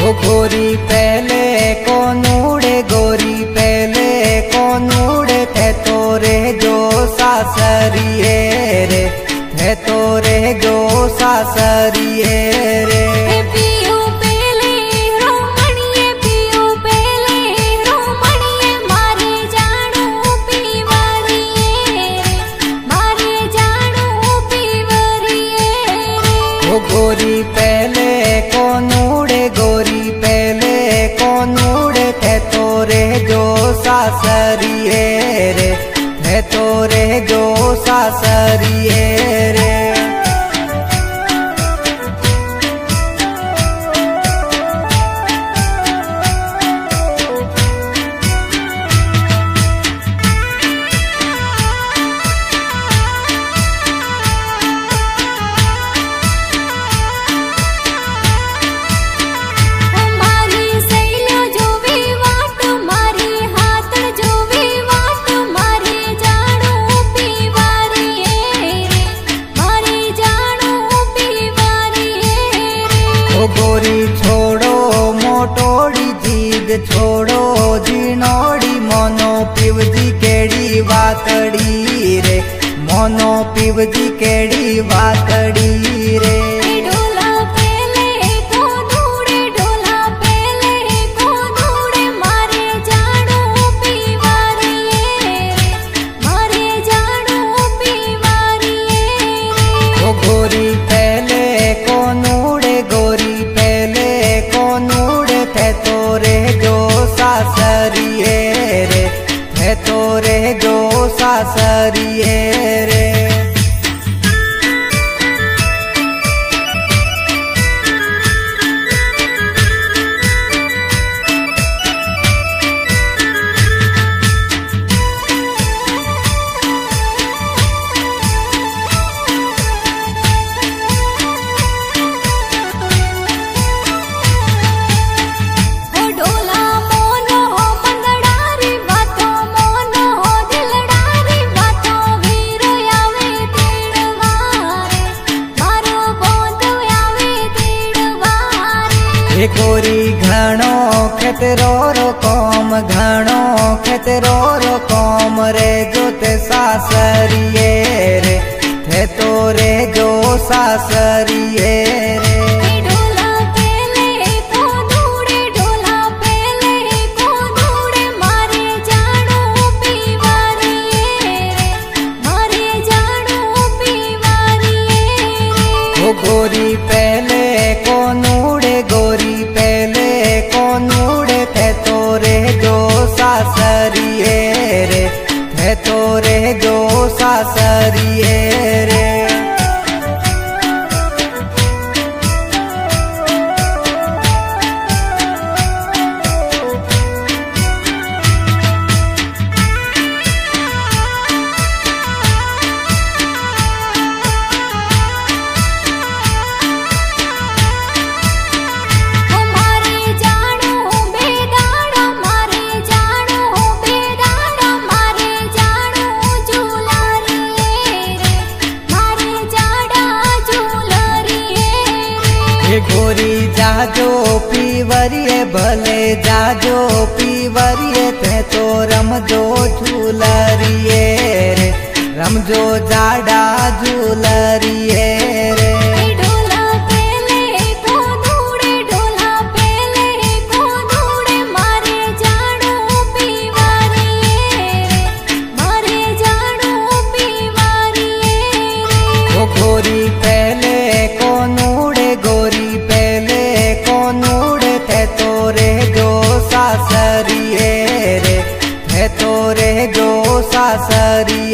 गोरी पहले कोनूड़े गोरी पहले कोनूड़े थे तोरे जो सासरिए रे थे तोरे जो सासरिए रे गोरी पहले कोनूड़े गोरी पहले कोनूड़े थे तोरे जो सासरिए रे थे तोरे जो सासरिए रे गोरी छोड़ो मोटोड़ी जीद छोड़ो जीनोड़ी मोनो पीवजी केड़ी वातड़ी रे मोनो पीवजी केड़ी वातड़ी रे गोरी पहले कोनूड़े गोरी पहले कोनूड़े थे तोरे जो सासरिए रे थे तोरे जो सासरिए रे गोरी घणो खेतरो रो कोम घणो खेतरो रो कोम रे जो ते सासरिए रे थे तोरे जो सासरिए रे गोरी पहले कोनूड़े गोरी पहले कोनूड़े थे तोरे जो सासरिए रे थे तोरे जो सासरिए रे गोरी जाजो पीवरिए भले जाजो पीवरिए थे तो रमजो झूलरिए रे रमजो जाडा झूलरिए रे गोरी पहले कोनूड़े गोरी पहले कोनूड़े थे तोरे जो सासरिए रे थे तोरे जो सासरिए